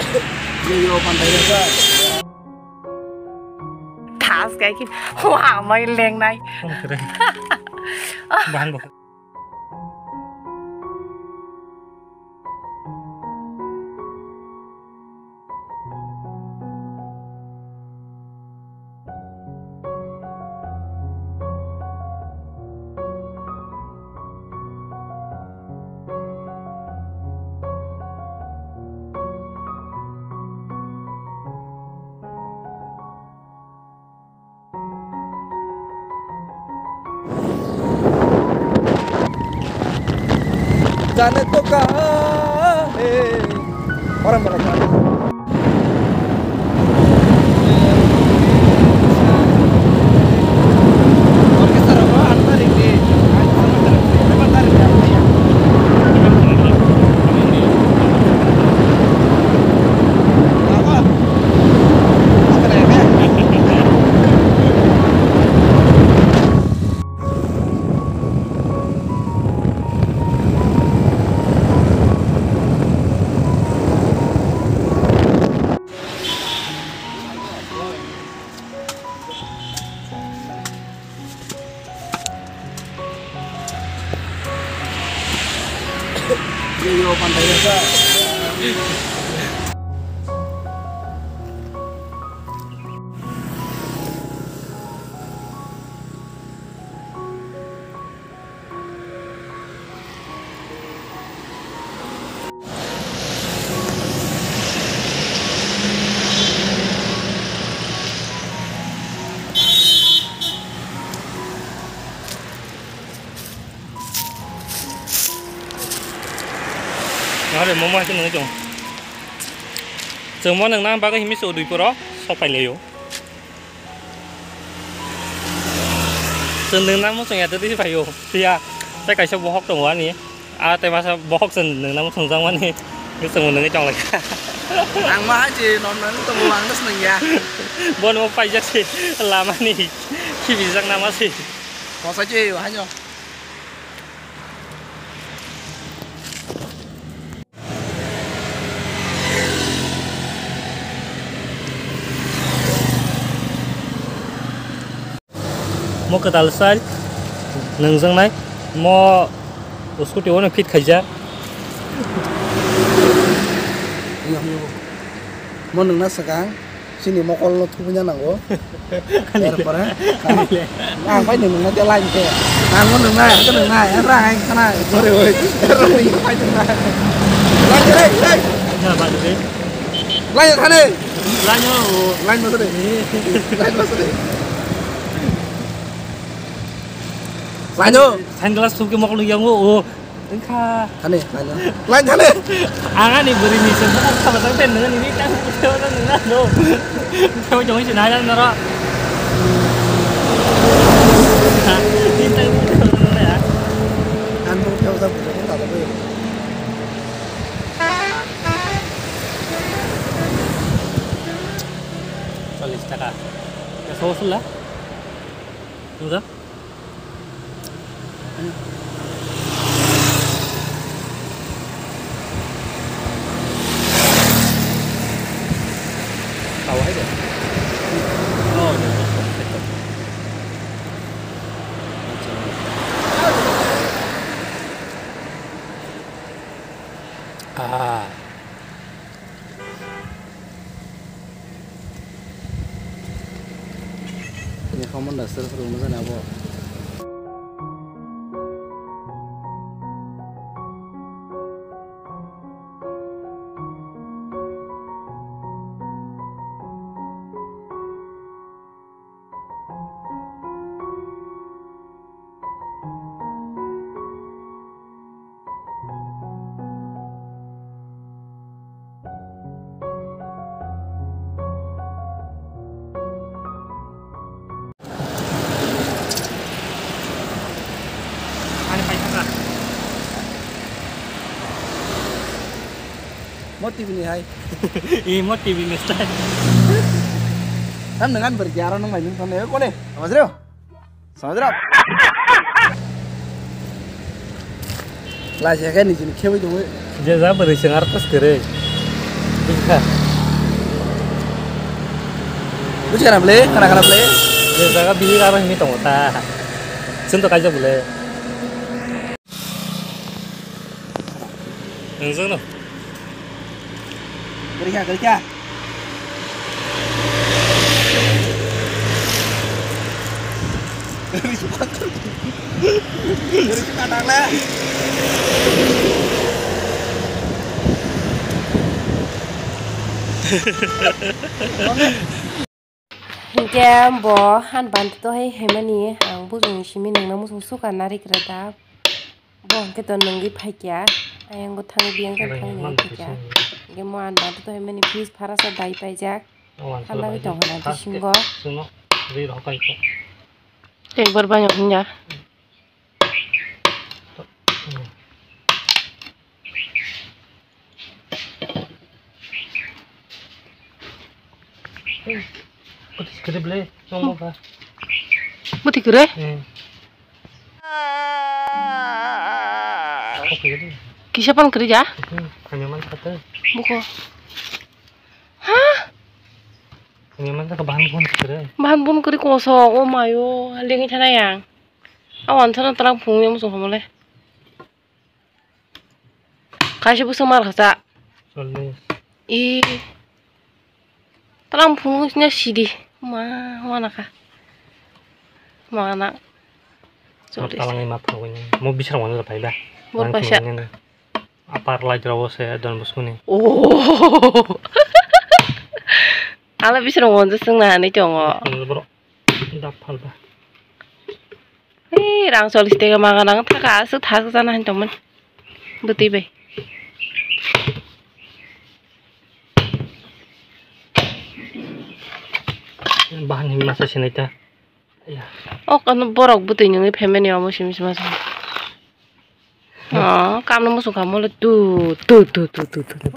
Yo pantai desa. Tas kayak gini, wah main leng naik. Oh, keren. Bahan bakar. जाने तो कहाँ है orang mereka orkestra apa antar ini memang tarik ya apa Yo pantai desa. Nó để món cho nó chung. Giờ món nâng năng ba cái himi số đuổi pro sau phải liều. Giờ nâng năng món sang nhà tới phải liều. Thì à, cái cái sao bóc trong quán này. À, tại mà sao bóc dần nâng năng món sang quán này. Cái sừng nâng cái trong này. Ang mah sih non temu lang terus neng ya. Bon mau pajak sih lama nih. Ki bisa nama sih. Mau saja ya hanya. Mau ke Talsal, nengzang naik, mau उसको टेबल में फिट खाइजा mau neng nas sekarang sini mau kalau tuh punya nanggo daripada ang phải neng nó cho lain ke ang mau neng này cái neng này ra anh cái này sorry ơi rồi phải neng này lain đây đây nah pak tu lain sana lain lain masuk deh lain masuk deh lain tuh sunggelas suki mau keluar yang oh engkau aneh lain sana angan nih beri nih semua sama sama dengan ini kan kita orang dengan lo kita cuma sih nanya nara kita itu ya kan mau jauh sampai jauh tak tahu Solis taka ya sos lah enggak tahu aja oh ya ah ini kamu dasar rumah sana apa motif ini hai ini motif ini style kan dengan berjalan nang main sana kok nih sama Zero lah saya kan di sini kewe tuh jaza beri artis kere bisa Lu jangan beli, karena beli. Biasa beli karo ini tong ta. Sentuh aja boleh. Nunggu no. Kerja, kerja. Dari Padang lah. Hingga bo han bantu hai hemani ang bujung simi nang namu suka nari kereta bo kita nunggi pakai ayang go tangi biang kan tangi pakai hingga mo han bantu to hemani please parasa dai pajak hala itu nanti singgo Semua beli rokok itu. ekbar banyak punya Putih segede beli, mau apa? muti kere Oke jadi. kisiapan kerja Kanyaman kata. buko Kanyaman tak bahan pun segede. bahan pun keri kosong oh mayo halingi sana yang awan sana terang pungnya musuh kamu leh kasih busuk marah sa Soalnya. 이 terang pungnya sidi mana kah mana Talang 50 ini. Mau bisa mana lepas dah. Mau pasya. Apa lah jerawa saya dan bosku nih. oh ala bisa ngomong senang nih jongo Bro. Dapal dah. rang solis tega makan tak kasut hasut sana teman betul be Bahan ini masa sini aja. Ya. oh kan borok betul yang family kamu sih masih oh kamu musuh kamu le tuh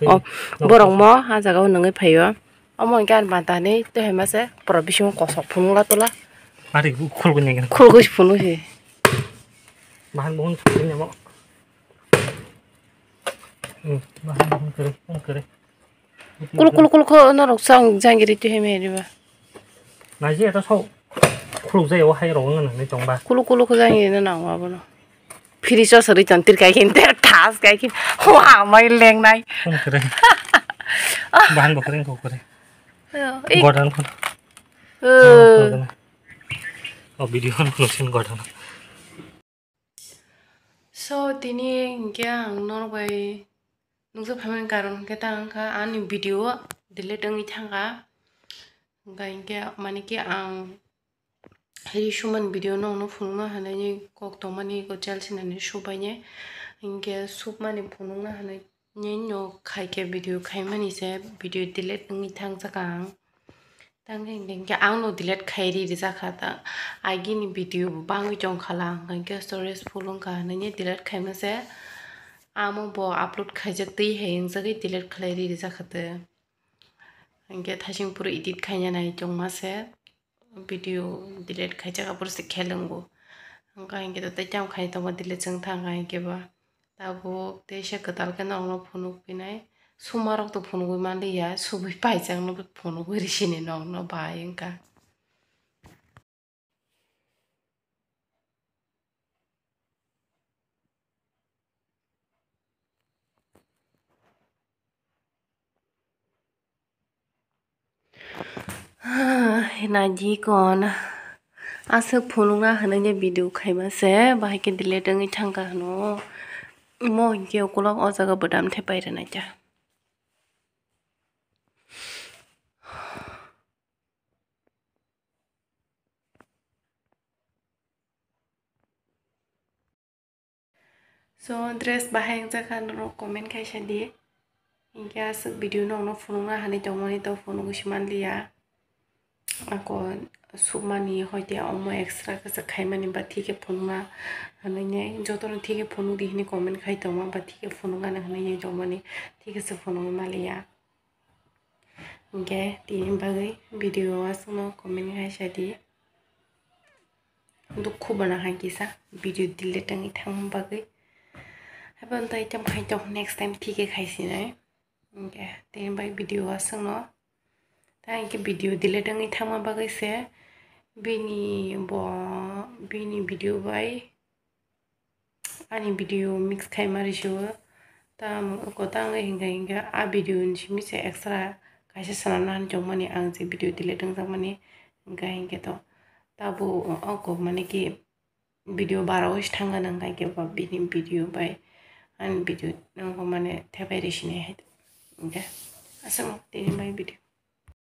oh borok mau aja kau nengi payo omong kan bantah nih tuh hemas ya profesi kosok pun lah tuh lah Mari kul kunyang. kul gus pun sih Bahan mohon kunyang mau. Bahan mohon kere. kul kau norok sang janggiri tuh heme riba Nãy giờ tao sâu kul saya wah hay rongan nih cong ba. kul kau janggiri nó nào mà bono phi cho seri cantik kayak gini tas kayak gini wah main leng nai Kere. Bahan bakering kau kere. Gordon pun. Oh video kan nusin Gordon. So tini yang Norway nunggu pamen karon kita angka ani video delete ngi thanga ngai maniki ang hari shuman video no phunga hanani kok to mani ko chalsinani shubanye inge submani phunga hanai nyenyo khaike video khaimani se video delete ngi thang sakang tangge inge ang no delete khairi risa khata agini video bangi jong khala ngai storage phulung ka hanani delete khaima se amo bo upload khajak tei hein jagi delete khlairi risa khata inge thasing pura edit khanya nai jong mase video delete khajak apur se khelungo angka inge to jam khai to delete jeng thanga inge ba tabo te se katal ke nong no phunu pinai sumarok to phunu goi mali ya subi pai jang no phunu goi risini nong no ba ingka Naji kon asuk phununga hananya video khaima se bahai ke delete ngi thangka no mo ke okolok o jaga bodam thepai rena ja so dress bahai jaga no comment khaisa di ingka asuk video no phununga hani jongmani to phunu gusiman liya ako sumani hoite omo extra ka khaimani ba thike phunga hanane jotono thike phunu di hini comment khai toma ba thike phunga na hanane jomani thike se phunu maliya nge tin bagai video asno comment khai sadi dukhu bana hai kisa video delete ngi thang bagai haban tai tam khai to next time thike khaisi nai nge tin bai video asno ता इनके वीडियो दिले दंग इथांमा बागैसे बिनि video bye आनी video mix खाइमारि शो ता को तांग हिंगा आ वीडियो निसिमी से एक्स्ट्रा कासे सनानान जो माने आं जे वीडियो दिले दंग जा माने हिंगा तो ताबो को माने कि वीडियो बारावस थांगा नंगा के बिनि वीडियो बाय आनी वीडियो नंगो माने थेबाय रिसिने है ओके असम दिनै बाय वीडियो